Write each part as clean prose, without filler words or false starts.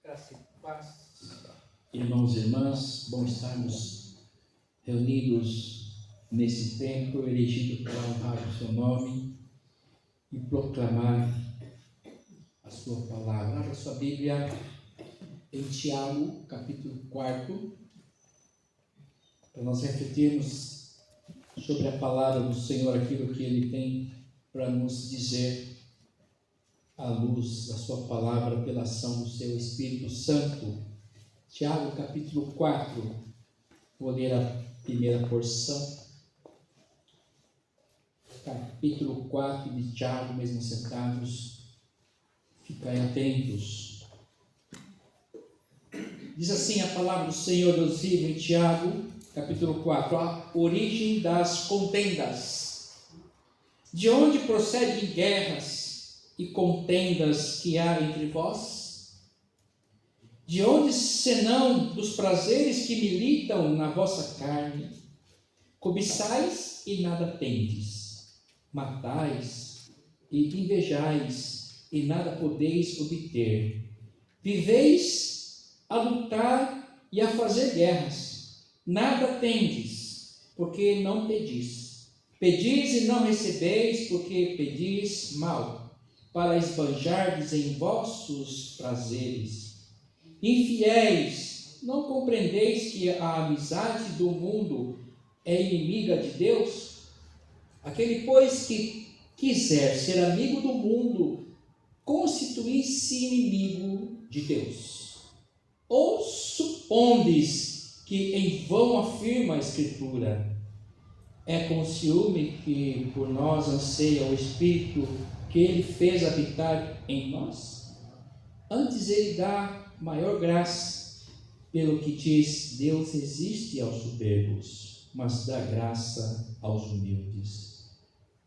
Graça e paz. Irmãos e irmãs, bom estarmos reunidos nesse templo elegido para honrar o seu nome e proclamar a sua palavra. Abra sua Bíblia em Tiago, capítulo 4, para nós refletirmos sobre a palavra do Senhor, aquilo que Ele tem para nos dizer à luz da sua palavra pela ação do seu Espírito Santo. Tiago capítulo 4, vou ler a primeira porção. Capítulo 4 de Tiago, mesmo sentados, ficai atentos. Diz assim a palavra do Senhor, Deus vivo, em Tiago capítulo 4, a origem das contendas. De onde procedem guerras e contendas que há entre vós? De onde senão dos prazeres que militam na vossa carne? Cobiçais e nada tendes, matais e invejais e nada podeis obter. Viveis a lutar e a fazer guerras, nada tendes, porque não pedis. Pedis e não recebeis, porque pedis mal, para esbanjardes em vossos prazeres. Infiéis, não compreendeis que a amizade do mundo é inimiga de Deus? Aquele, pois, que quiser ser amigo do mundo, constitui-se inimigo de Deus. Ou supondes que em vão afirma a Escritura: é com ciúme que por nós anseia o Espírito que Ele fez habitar em nós? Antes Ele dá maior graça, pelo que diz: Deus resiste aos soberbos, mas dá graça aos humildes.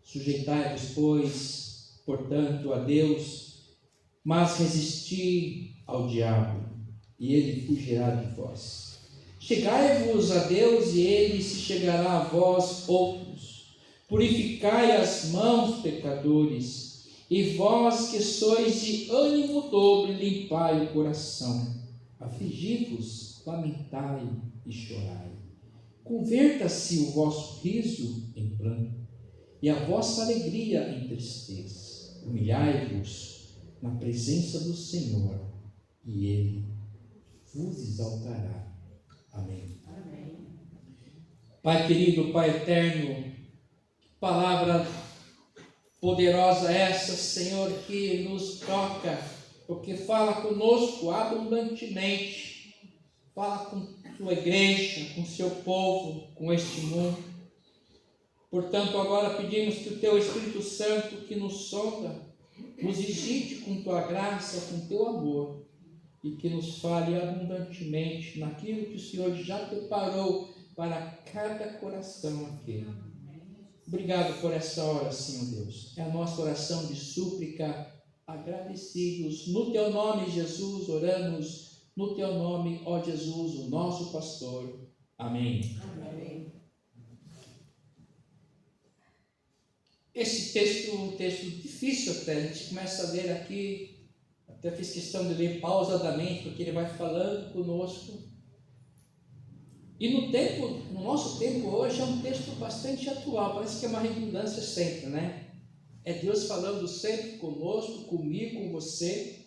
Sujeitai-vos, pois, portanto, a Deus, mas resisti ao diabo, e ele fugirá de vós. Chegai-vos a Deus, e ele se chegará a vós outros. Purificai as mãos, pecadores, e vós que sois de ânimo dobre, limpai o coração. Afligi-vos, lamentai e chorai. Converta-se o vosso riso em pranto, e a vossa alegria em tristeza. Humilhai-vos na presença do Senhor, e Ele vos exaltará. Amém. Amém. Pai querido, Pai eterno, palavra poderosa essa, Senhor, que nos toca, porque fala conosco abundantemente, fala com sua igreja, com seu povo, com este mundo. Portanto, agora pedimos que o teu Espírito Santo, que nos sonda, nos visite com tua graça, com teu amor, e que nos fale abundantemente naquilo que o Senhor já preparou para cada coração aqui. Obrigado por essa hora, Senhor Deus. É a nossa oração de súplica, agradecidos. No teu nome, Jesus, oramos. No teu nome, ó Jesus, o nosso pastor. Amém. Amém. Esse texto é um texto difícil até. A gente começa a ler aqui. Até fiz questão de ler pausadamente, porque ele vai falando conosco. E no nosso tempo hoje, é um texto bastante atual, parece que é uma redundância sempre, né? É Deus falando sempre conosco, comigo, com você,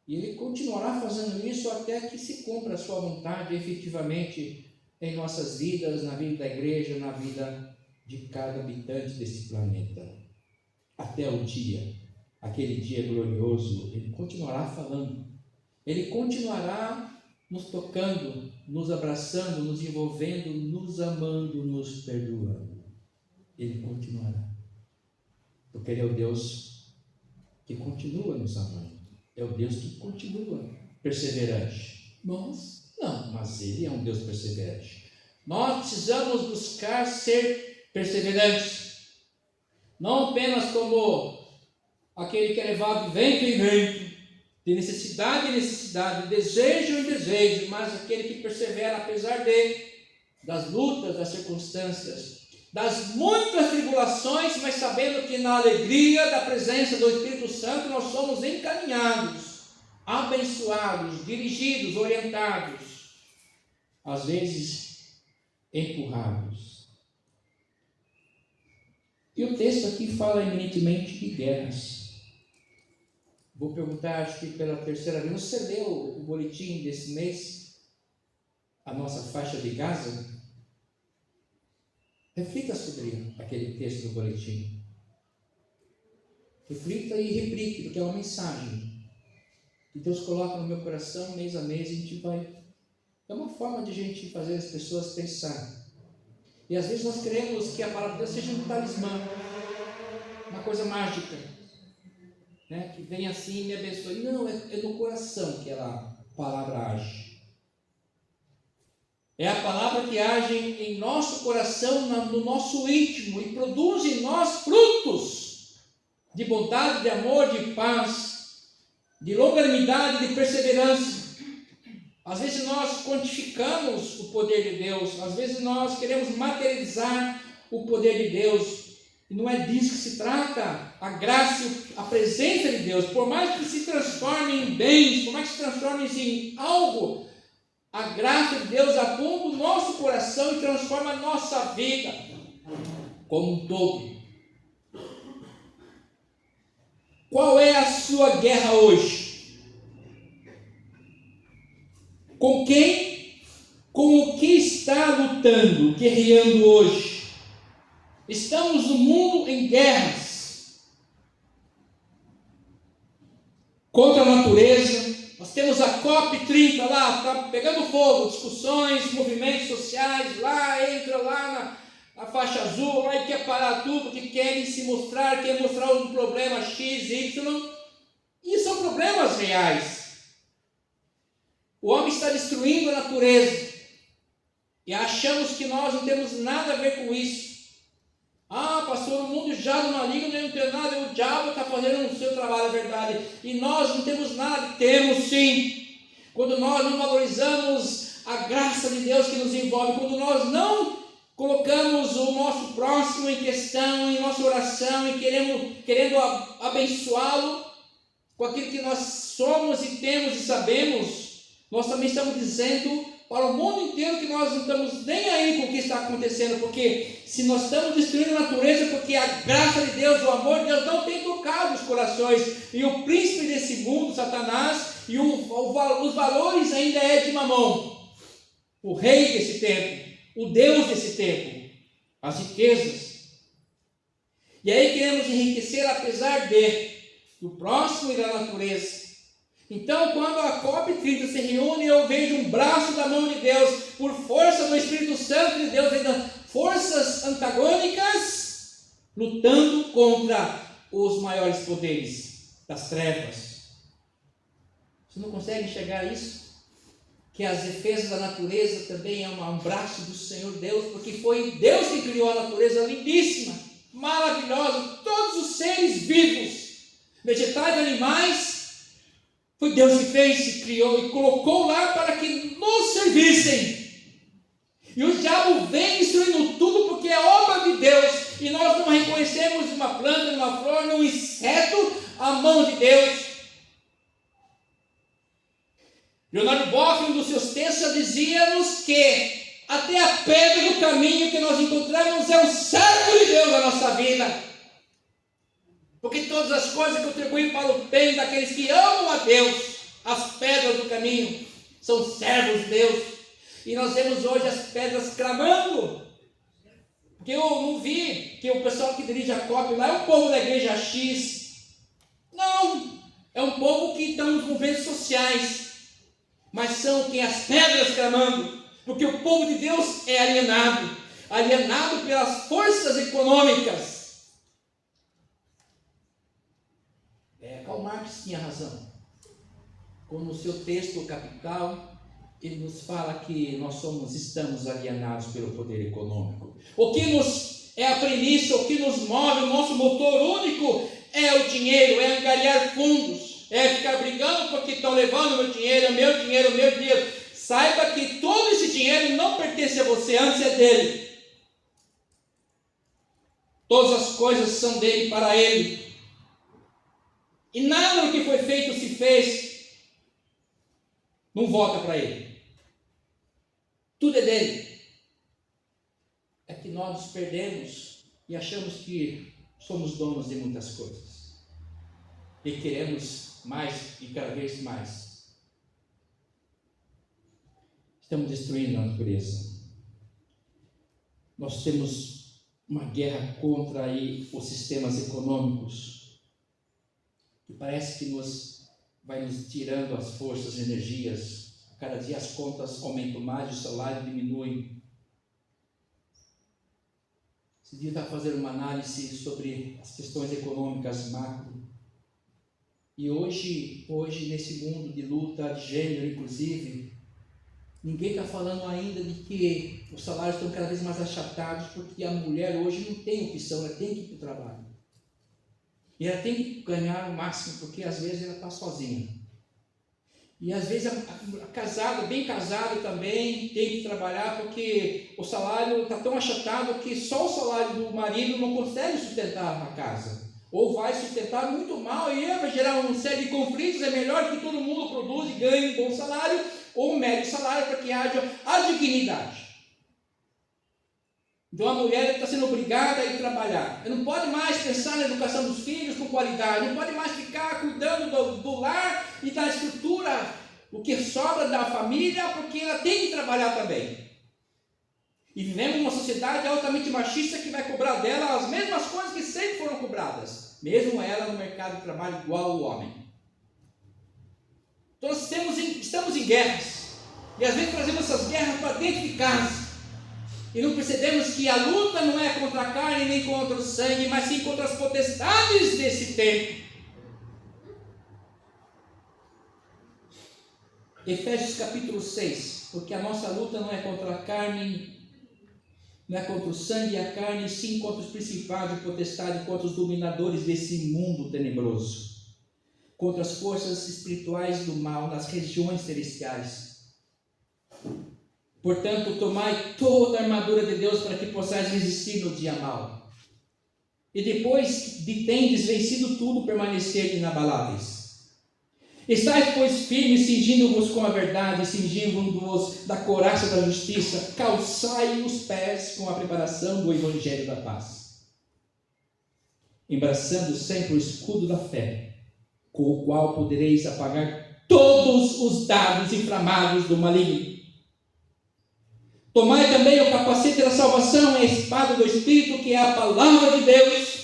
e Ele continuará fazendo isso até que se cumpra a sua vontade efetivamente em nossas vidas, na vida da igreja, na vida de cada habitante desse planeta. Até o dia, aquele dia glorioso, Ele continuará falando, Ele continuará nos tocando, nos abraçando, nos envolvendo, nos amando, nos perdoando. Ele continuará. Porque Ele é o Deus que continua nos amando. É o Deus que continua perseverante. Nós não, mas Ele é um Deus perseverante. Nós precisamos buscar ser perseverantes. Não apenas como aquele que é levado de vento em vento, de necessidade em necessidade, de desejo em desejo, mas aquele que persevera apesar das lutas, das circunstâncias, das muitas tribulações, mas sabendo que na alegria da presença do Espírito Santo nós somos encaminhados abençoados, dirigidos, orientados, às vezes empurrados. E o texto aqui fala eminentemente de guerras. Vou perguntar, acho que pela terceira vez, você leu o boletim desse mês? A nossa faixa de Gaza? Reflita sobre aquele texto do boletim. Reflita e replique, porque é uma mensagem que Deus coloca no meu coração mês a mês. A gente vai... É uma forma de a gente fazer as pessoas pensar. E às vezes nós queremos que a palavra de Deus seja um talismã, uma coisa mágica, né? Que vem assim e me abençoe. Não, é no coração que a palavra age. É a palavra que age em nosso coração, no nosso íntimo, e produz em nós frutos de bondade, de amor, de paz, de longanimidade, de perseverança. Às vezes nós quantificamos o poder de Deus, às vezes nós queremos materializar o poder de Deus, e não é disso que se trata. A graça, a presença de Deus, por mais que se transforme em bens, por mais que se transforme em algo, a graça de Deus abunda o nosso coração e transforma a nossa vida como um todo. Qual é a sua guerra hoje? Com quem? Com o que está lutando, guerreando hoje? Estamos no mundo em guerras contra a natureza. Nós temos a COP30 lá, está pegando fogo, discussões, movimentos sociais, lá entra lá na faixa azul, lá e quer parar tudo, porque querem se mostrar, querem mostrar um problema X, Y, e são problemas reais. O homem está destruindo a natureza, e achamos que nós não temos nada a ver com isso. Ah, pastor, o mundo já do maligno, eu não tenho nada, o diabo está fazendo o seu trabalho, é verdade, e nós não temos nada. Temos sim. Quando nós não valorizamos a graça de Deus que nos envolve, quando nós não colocamos o nosso próximo em questão, em nossa oração, e querendo abençoá-lo com aquilo que nós somos e temos e sabemos, nós também estamos dizendo para o mundo inteiro que nós não estamos nem aí com o que está acontecendo, porque se nós estamos destruindo a natureza, porque a graça de Deus, o amor de Deus não tem tocado os corações, e o príncipe desse mundo, Satanás, e os valores ainda é de Mamon, o rei desse tempo, o Deus desse tempo, as riquezas. E aí queremos enriquecer apesar do próximo e da natureza. Então, quando a COP30 se reúne, eu vejo um braço da mão de Deus, por força do Espírito Santo de Deus, ainda forças antagônicas, lutando contra os maiores poderes das trevas. Você não consegue enxergar isso? Que as defesas da natureza também é um braço do Senhor Deus, porque foi Deus que criou a natureza lindíssima, maravilhosa, todos os seres vivos, vegetais, animais. Foi Deus que fez, se criou e colocou lá para que nos servissem. E o diabo vem destruindo tudo porque é obra de Deus. E nós não reconhecemos uma planta, uma flor, um inseto, a mão de Deus. Leonardo Boff, em um dos seus textos, dizia-nos que até a pedra do caminho que nós encontramos é um servo de Deus na nossa vida. Porque todas as coisas contribuem para o bem daqueles que amam a Deus. As pedras do caminho são servos de Deus. E nós vemos hoje as pedras clamando. Porque eu não vi que o pessoal que dirige a COP lá é um povo da igreja X. Não, é um povo que está nos movimentos sociais. Mas são que as pedras clamando. Porque o povo de Deus é alienado pelas forças econômicas. Karl Marx tinha razão, quando no seu texto O Capital, ele nos fala que nós estamos alienados pelo poder econômico. O que é a premissa, o que nos move, o nosso motor único é o dinheiro, é angariar fundos, é ficar brigando porque estão levando meu dinheiro, é meu dinheiro, é meu dinheiro. Saiba que todo esse dinheiro não pertence a você, antes é dele. Todas as coisas são dele, para ele. E nada do que foi feito se fez não volta para ele. Tudo é dele. É que nós nos perdemos e achamos que somos donos de muitas coisas. E queremos mais e cada vez mais. Estamos destruindo a natureza. Nós temos uma guerra contra aí os sistemas econômicos, que parece que vai nos tirando as forças e energias. Cada dia as contas aumentam mais, o salário diminui. Esse dia eu estava fazendo uma análise sobre as questões econômicas macro. E hoje nesse mundo de luta de gênero, inclusive, ninguém está falando ainda de que os salários estão cada vez mais achatados, porque a mulher hoje não tem opção, ela tem que ir para o trabalho. E ela tem que ganhar o máximo, porque às vezes ela está sozinha. E às vezes a casada, bem casada também, tem que trabalhar, porque o salário está tão achatado que só o salário do marido não consegue sustentar a casa. Ou vai sustentar muito mal e vai gerar uma série de conflitos. É melhor que todo mundo produza e ganhe um bom salário, ou um médio salário, para que haja a dignidade. Então a mulher está sendo obrigada a ir trabalhar. Ela não pode mais pensar na educação dos filhos com qualidade, não pode mais ficar cuidando do lar e da estrutura, o que sobra da família, porque ela tem que trabalhar também. E vivemos numa sociedade altamente machista que vai cobrar dela as mesmas coisas que sempre foram cobradas, mesmo ela no mercado de trabalho igual ao homem. Então nós estamos em guerras, e às vezes trazemos essas guerras para dentro de casa. E não percebemos que a luta não é contra a carne nem contra o sangue, mas sim contra as potestades desse tempo. Efésios capítulo 6, porque a nossa luta não é contra a carne, não é contra o sangue e a carne, sim contra os principados e potestades, contra os dominadores desse mundo tenebroso, contra as forças espirituais do mal nas regiões celestiais. Portanto, tomai toda a armadura de Deus para que possais resistir no dia mau. E depois de tendes vencido tudo, permanecer inabaláveis. Estais, pois, firmes, cingindo-vos com a verdade, cingindo-vos da couraça da justiça, calçai os pés com a preparação do evangelho da paz. Embraçando sempre o escudo da fé, com o qual podereis apagar todos os dardos inflamados do maligno. Tomai também o capacete da salvação e a espada do Espírito, que é a palavra de Deus,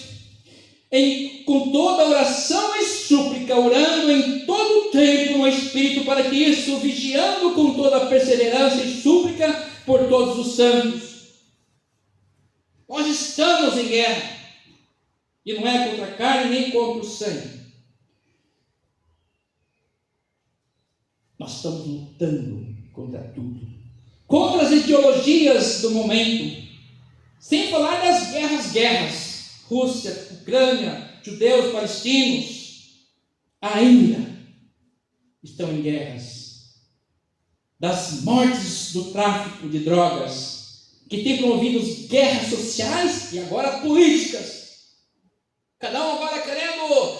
com toda oração e súplica, orando em todo o tempo no Espírito, para que isso, vigiando com toda perseverança e súplica por todos os santos. Nós estamos em guerra, e não é contra a carne nem contra o sangue. Nós estamos lutando contra tudo. Contra as ideologias do momento, sem falar das guerras, Rússia, Ucrânia, judeus, palestinos, ainda estão em guerras, das mortes do tráfico de drogas, que tem promovido guerras sociais e agora políticas, cada um agora querendo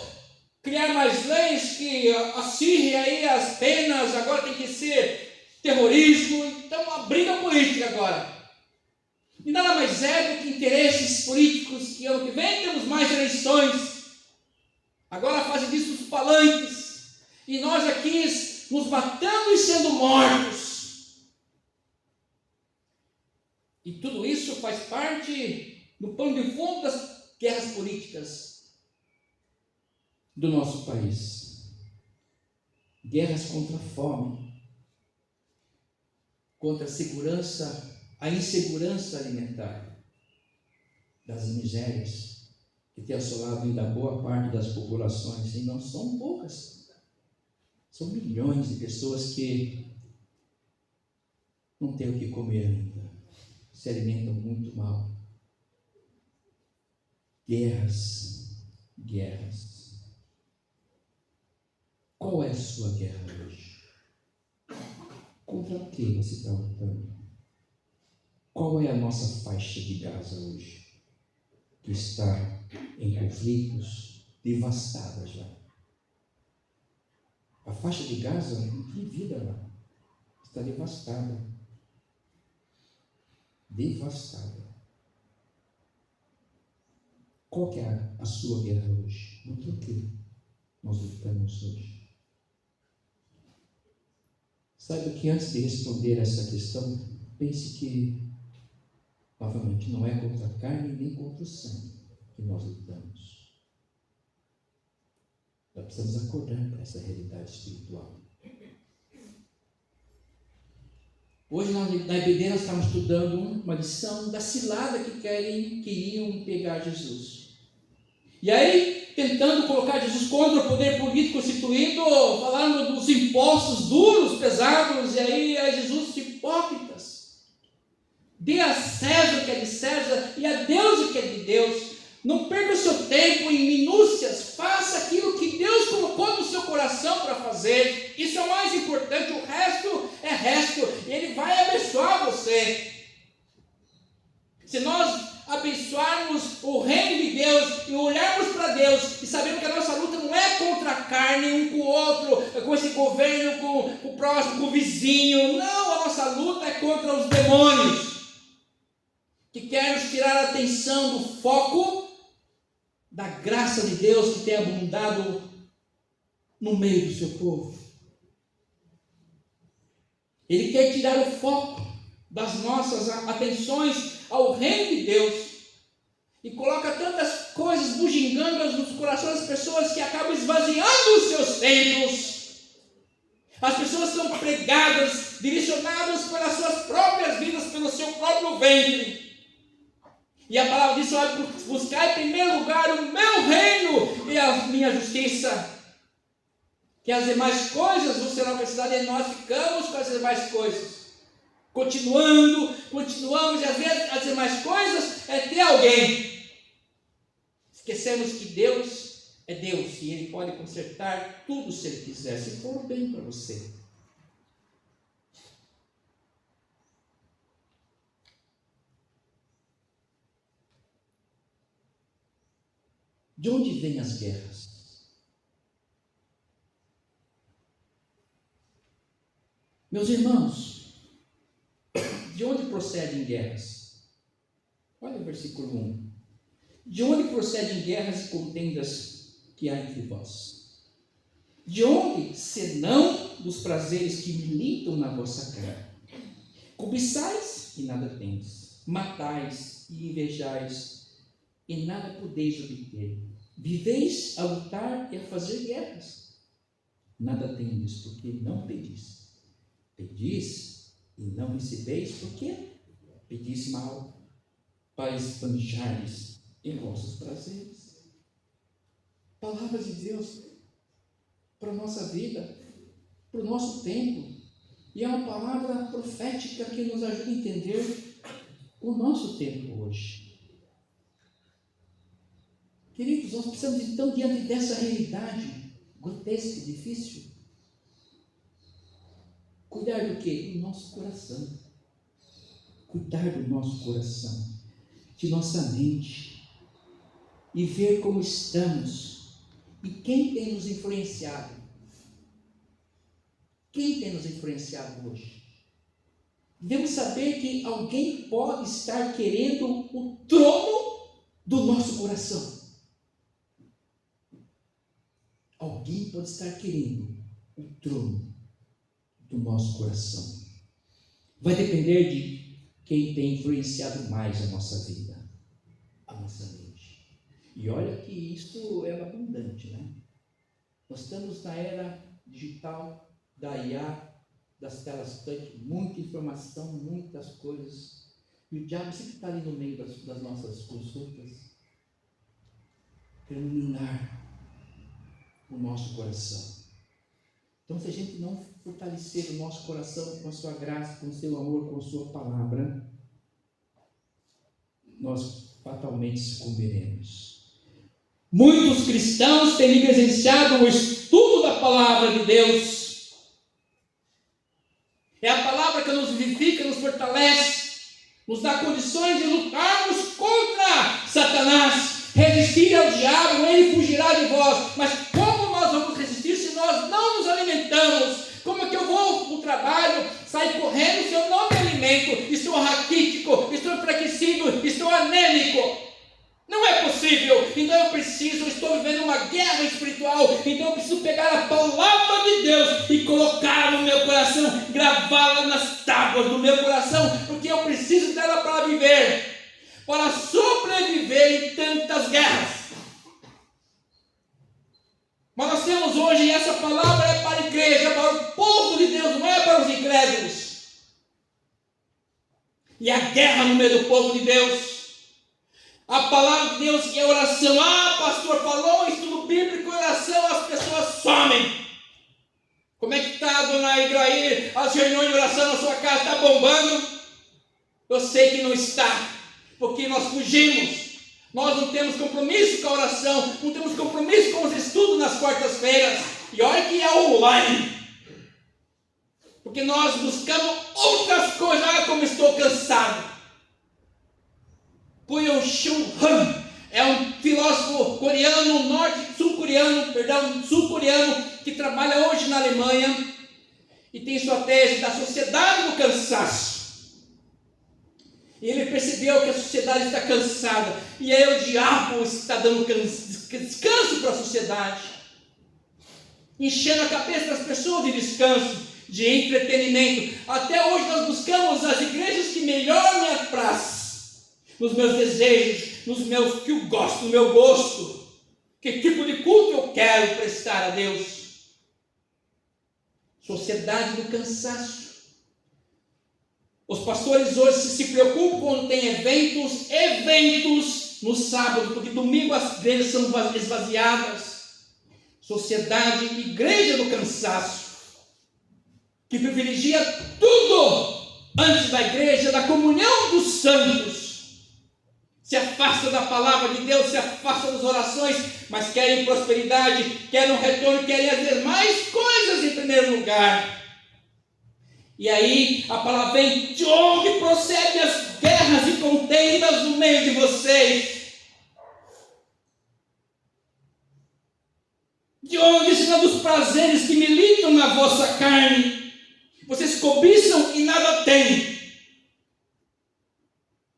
criar mais leis que acirrem aí as penas, agora tem que ser terrorismo. Então uma briga política agora, e nada mais é do que interesses políticos, que ano que vem temos mais eleições, agora fazem disso os palanques, e nós aqui nos matando e sendo mortos, e tudo isso faz parte do pano de fundo das guerras políticas do nosso país. Guerras contra a fome, contra a segurança, a insegurança alimentar, das misérias que tem assolado ainda boa parte das populações, e não são poucas, são milhões de pessoas que não têm o que comer ainda, se alimentam muito mal. Guerras. Qual é a sua guerra hoje? Contra o que você está lutando? Qual é a nossa faixa de Gaza hoje? Que está em conflitos, devastada já. A faixa de Gaza não tem vida lá. está devastada. Devastada. Qual que é a sua guerra hoje? Contra o que nós lutamos hoje? Saiba que antes de responder essa questão, pense que, novamente, não é contra a carne nem contra o sangue que nós lutamos. Nós precisamos acordar para essa realidade espiritual. Hoje na EBD nós estamos estudando uma lição da cilada que queriam pegar Jesus. E aí, tentando colocar Jesus contra o poder político constituído, falando dos impostos duros, pesados, e aí Jesus, hipócritas. Dê a César o que é de César e a Deus o que é de Deus. Não perca o seu tempo em minúcias, faça aquilo que Deus colocou no seu coração para fazer. Isso é o mais importante, o resto é resto, e Ele vai abençoar você. Se nós abençoarmos o reino de Deus e olharmos para Deus e sabemos que a nossa luta não é contra a carne, um com o outro, com esse governo, com o próximo, com o vizinho, não, a nossa luta é contra os demônios que querem nos tirar a atenção do foco da graça de Deus que tem abundado no meio do seu povo. Ele quer tirar o foco das nossas atenções ao reino de Deus e coloca tantas coisas bugigangas nos corações das pessoas que acabam esvaziando os seus templos. As pessoas são pregadas, direcionadas pelas suas próprias vidas, pelo seu próprio ventre. E a palavra diz: olha, buscar em primeiro lugar o meu reino e a minha justiça, que as demais coisas vão ser acrescentadas, e nós ficamos com as demais coisas. Continuamos, e às vezes as demais coisas é ter alguém. Esquecemos que Deus é Deus e Ele pode consertar tudo se Ele quiser, se for bem para você. De onde vêm as guerras? Meus irmãos, de onde procedem guerras? Olha o versículo 1. De onde procedem guerras e contendas que há entre vós? De onde, senão dos prazeres que militam na vossa carne? Cobiçais e nada tendes, matais e invejais e nada podeis obter. Viveis a lutar e a fazer guerras. Nada tendes, porque não pedis. Pedis e não recebeis, porque pedis mal, para esbanjar-lhes em vossos prazeres. Palavras de Deus para a nossa vida, para o nosso tempo. E é uma palavra profética que nos ajuda a entender o nosso tempo hoje. Queridos, nós precisamos então, diante dessa realidade grotesca e difícil, cuidar do quê? Do nosso coração. Cuidar do nosso coração, de nossa mente, e ver como estamos e quem tem nos influenciado. Quem tem nos influenciado hoje? Devemos saber que alguém pode estar querendo o trono do nosso coração. Alguém pode estar querendo o trono do nosso coração. Vai depender de quem tem influenciado mais a nossa vida, a nossa mente. E olha que isso é abundante, né? Nós estamos na era digital, da IA, das telas touch, muita informação, muitas coisas. E o diabo sempre está ali no meio das nossas consultas, querendo minar o nosso coração. Então, se a gente não fortalecer o nosso coração com a sua graça, com o seu amor, com a sua palavra, nós fatalmente sucumbiremos. Muitos cristãos têm negligenciado o estudo da palavra de Deus. É a palavra que nos vivifica, nos fortalece, nos dá condições de lutarmos contra Satanás, resistir ao diabo, ele fugirá de vós. Mas como nós vamos resistir se nós não nos alimentamos? Como é que eu vou para o trabalho, saio eu estou vivendo uma guerra espiritual, então eu preciso pegar a palavra de Deus e colocá-la no meu coração, gravá-la nas tábuas do meu coração, porque eu preciso dela para viver, para sobreviver em tantas guerras. Mas nós temos hoje, e essa palavra é para a igreja, para o povo de Deus, não é para os incrédulos. E a guerra no meio do povo de Deus. A palavra de Deus que é oração. Pastor, falou estudo bíblico, oração, as pessoas somem. Como é que está, dona Igraí? As reuniões de oração na sua casa está bombando? Eu sei que não está, porque nós fugimos. Nós não temos compromisso com a oração, não temos compromisso com os estudos nas quartas-feiras. E olha que é online. Porque nós buscamos outras coisas. Olha como estou cansado. Byung-Chul Han é um filósofo coreano, sul-coreano, que trabalha hoje na Alemanha e tem sua tese da sociedade do cansaço. E ele percebeu que a sociedade está cansada, e aí o diabo está dando descanso para a sociedade, enchendo a cabeça das pessoas de descanso, de entretenimento. Até hoje nós buscamos as igrejas que melhor me apraz, nos meus desejos, que eu gosto, no meu gosto, que tipo de culto eu quero prestar a Deus. Sociedade do cansaço. Os pastores hoje se preocupam quando tem eventos no sábado, porque domingo as igrejas são esvaziadas. Sociedade, igreja do cansaço, que privilegia tudo antes da igreja, da comunhão dos santos. Se afasta da palavra de Deus, se afasta das orações, mas querem prosperidade, querem um retorno, querem às vezes mais coisas em primeiro lugar. E aí a palavra vem: de onde procedem as guerras e contendas no meio de vocês? De onde, senão dos prazeres que militam na vossa carne? Vocês cobiçam e nada têm.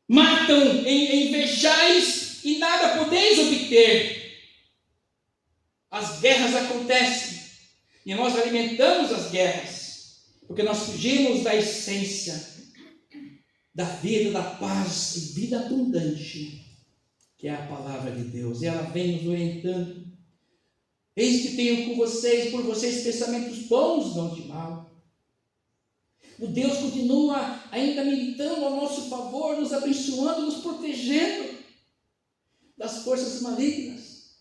Matam, invejais e nada podeis obter. As guerras acontecem e nós alimentamos as guerras, porque nós fugimos da essência da vida, da paz e vida abundante, que é a palavra de Deus. E ela vem nos orientando. Eis que tenho com vocês, por vocês, pensamentos bons, não de mal. O Deus continua ainda militando ao nosso favor, nos abençoando, nos protegendo das forças malignas.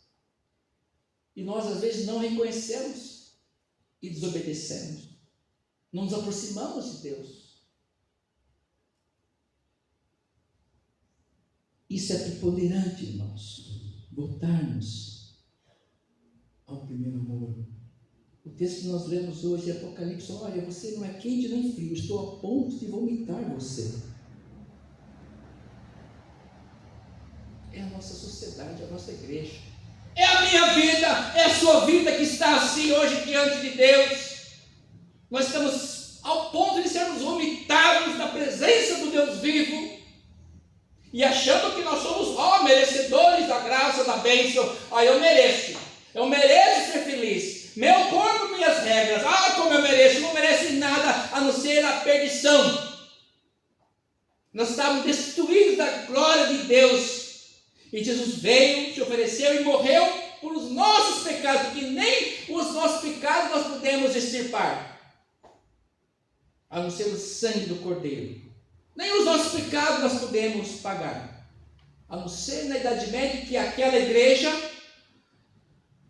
E nós às vezes não reconhecemos e desobedecemos. Não nos aproximamos de Deus. Isso é preponderante, irmãos. Voltarmos ao primeiro amor. O texto que nós lemos hoje é Apocalipse. Olha, você não é quente nem frio, estou a ponto de vomitar você. É a nossa sociedade, é a nossa igreja. É a minha vida, é a sua vida que está assim hoje diante de Deus. Nós estamos ao ponto de sermos vomitados na presença do Deus vivo e achando que nós somos merecedores da graça, da bênção. Eu mereço ser feliz. Meu corpo, minhas regras. Como eu mereço. Não mereço nada a não ser a perdição. Nós estávamos destituídos da glória de Deus. E Jesus veio, se ofereceu e morreu por os nossos pecados, porque nem os nossos pecados nós podemos extirpar, a não ser o sangue do Cordeiro. Nem os nossos pecados nós podemos pagar, a não ser na Idade Média, que aquela igreja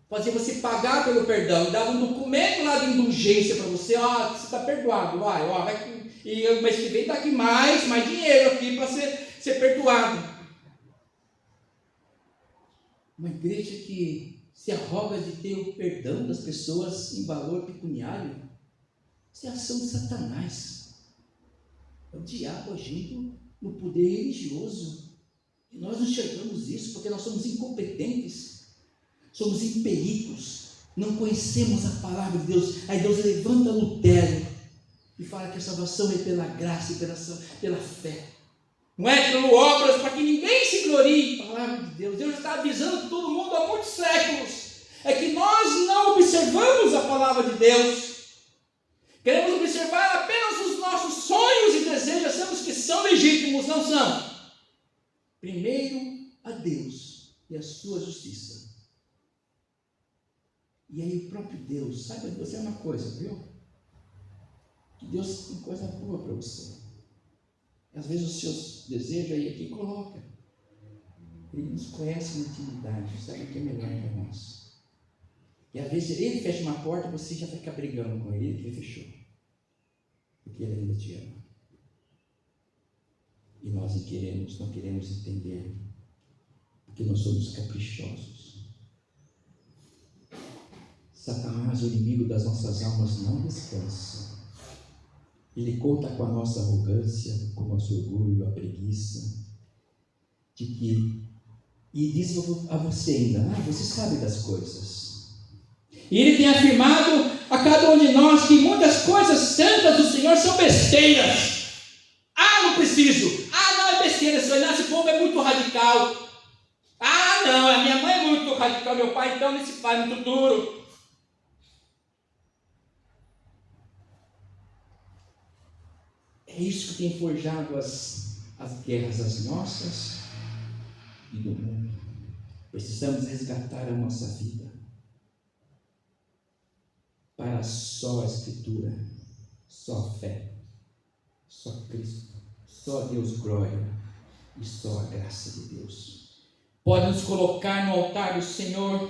fazia você pagar pelo perdão, e dava um documento lá de indulgência para você. Você está perdoado, vai e o mês que vem está aqui mais dinheiro aqui para ser perdoado. Uma igreja que se arroga de ter o perdão das pessoas em valor pecuniário. Isso é ação de Satanás. É o diabo agindo no poder religioso. E nós não enxergamos isso porque nós somos incompetentes, somos imperitos, não conhecemos a palavra de Deus. Aí Deus levanta Lutero e fala que a salvação é pela graça e pela fé. Não é pelo obras para que ninguém se glorie. Palavra de Deus. Deus está avisando todo mundo há muitos séculos. É que nós não observamos a palavra de Deus. Queremos observar apenas os nossos sonhos e desejos, achamos que são legítimos, não são. Primeiro a Deus e a sua justiça. E aí o próprio Deus, saiba de você uma coisa, viu? Que Deus tem coisa boa para você. Às vezes os seus desejos aí aqui coloca. Ele nos conhece na intimidade, sabe o que é melhor para nós. E às vezes ele fecha uma porta e você já fica brigando com ele que ele fechou. Porque ele ainda te ama. E nós não queremos entender. Porque nós somos caprichosos. Satanás, o inimigo das nossas almas, não descansa. Ele conta com a nossa arrogância, com o nosso orgulho, a preguiça. E diz a você ainda, você sabe das coisas. E ele tem afirmado a cada um de nós que muitas coisas santas do Senhor são besteiras. Não preciso. Não é besteira. Esse povo é muito radical. Não, a minha mãe é muito radical, meu pai então nesse pai é muito duro. É isso que tem forjado as guerras, as nossas e do mundo. Precisamos resgatar a nossa vida para só a Escritura, só a fé, só Cristo, só Deus glória e só a graça de Deus. Pode nos colocar no altar do Senhor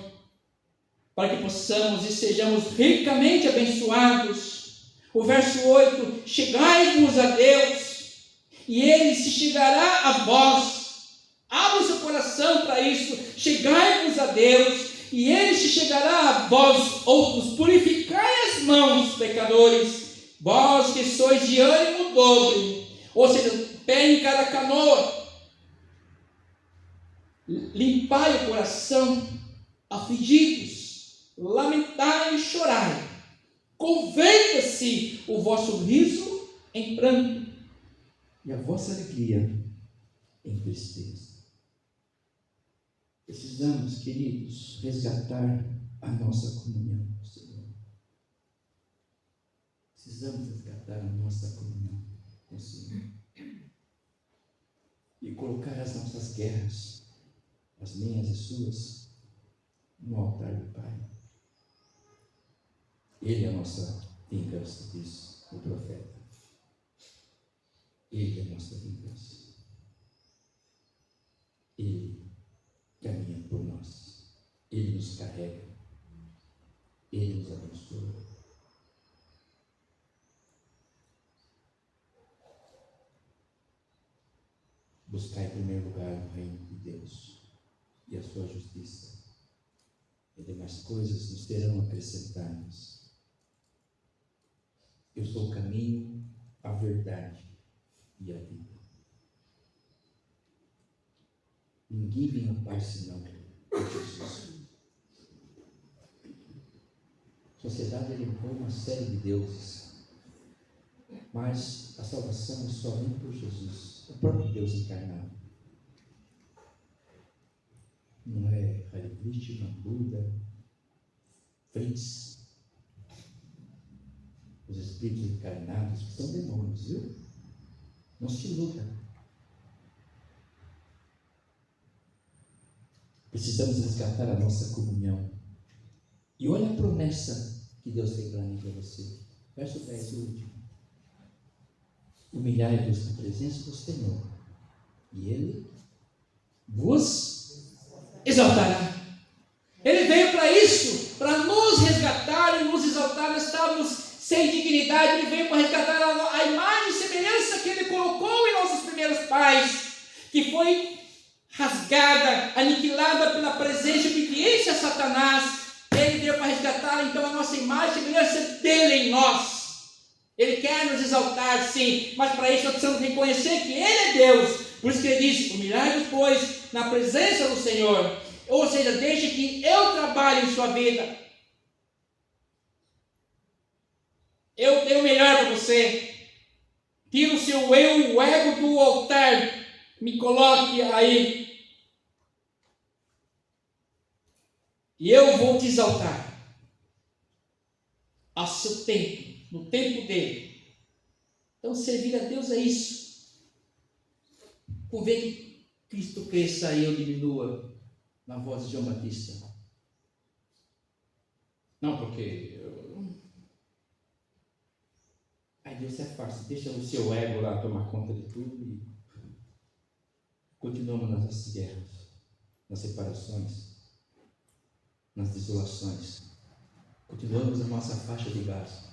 para que possamos e sejamos ricamente abençoados. O verso 8: chegai-vos a Deus e Ele se chegará a vós. Abra o seu coração para isso. Chegai-vos a Deus e Ele se chegará a vós outros. Purificai as mãos, pecadores, vós que sois de ânimo dobre, ou seja, pé em cada canoa. Limpai o coração, afligidos, lamentai e chorai. Converta-se o vosso riso em pranto e a vossa alegria em tristeza. Precisamos, queridos, resgatar a nossa comunhão com o Senhor. Precisamos resgatar a nossa comunhão com o Senhor. E colocar as nossas guerras, as minhas e suas, no altar do Pai. Ele é a nossa vingança, diz o profeta. Ele é a nossa vingança. Ele caminha por nós. Ele nos carrega. Ele nos abençoa. Buscar em primeiro lugar o reino de Deus e a sua justiça. E demais coisas nos serão acrescentadas. Eu sou o caminho, a verdade e a vida. Ninguém vem ao Pai senão por Jesus. A sociedade elencou uma série de deuses, mas a salvação é somente por Jesus, o próprio Deus encarnado. Não é Hare Krishna, Buda, Fritz, os espíritos encarnados, que são demônios, viu? Não se iluda. Precisamos resgatar a nossa comunhão. E olha a promessa que Deus tem para mim e para você. Verso 10, o último. Humilhai-vos na presença do Senhor, e Ele vos exaltará. Ele veio para isso, para nos resgatar e nos exaltar. Nós estávamos sem dignidade. Ele veio para resgatar a imagem e semelhança que Ele colocou em nossos primeiros pais, que foi rasgada, aniquilada pela presença e obediência a Satanás. Ele veio para resgatar então a nossa imagem e semelhança dele em nós. Ele quer nos exaltar, sim, mas para isso nós precisamos reconhecer que Ele é Deus. Por isso que Ele diz: humilhai-vos, pois, na presença do Senhor. Ou seja, deixe que eu trabalhe em sua vida. Eu tenho o melhor para você. Tira o seu eu, o ego do altar Me coloque aí. E eu vou te exaltar. A seu tempo, no tempo dele. Então, servir a Deus é isso. Convém que Cristo cresça e eu diminua, na voz de João Batista. Não, porque... Aí Deus é fácil, deixa o seu ego lá tomar conta de tudo e continuamos nas nossas guerras, nas separações, nas desolações. Continuamos a nossa faixa de gás.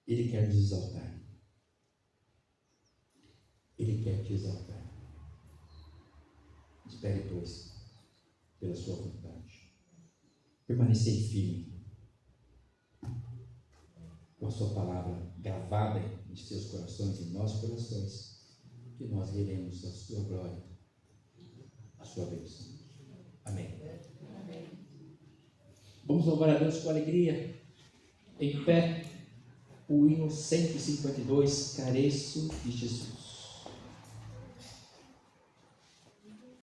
Ele quer nos exaltar. Ele quer te exaltar. Espere, pois, pela sua vontade. Permanecei firme, com a sua palavra gravada em seus corações, em nossos corações, que nós veremos a sua glória, a sua bênção. Amém. Vamos louvar a Deus com alegria, em pé, o hino 152, Careço de Jesus.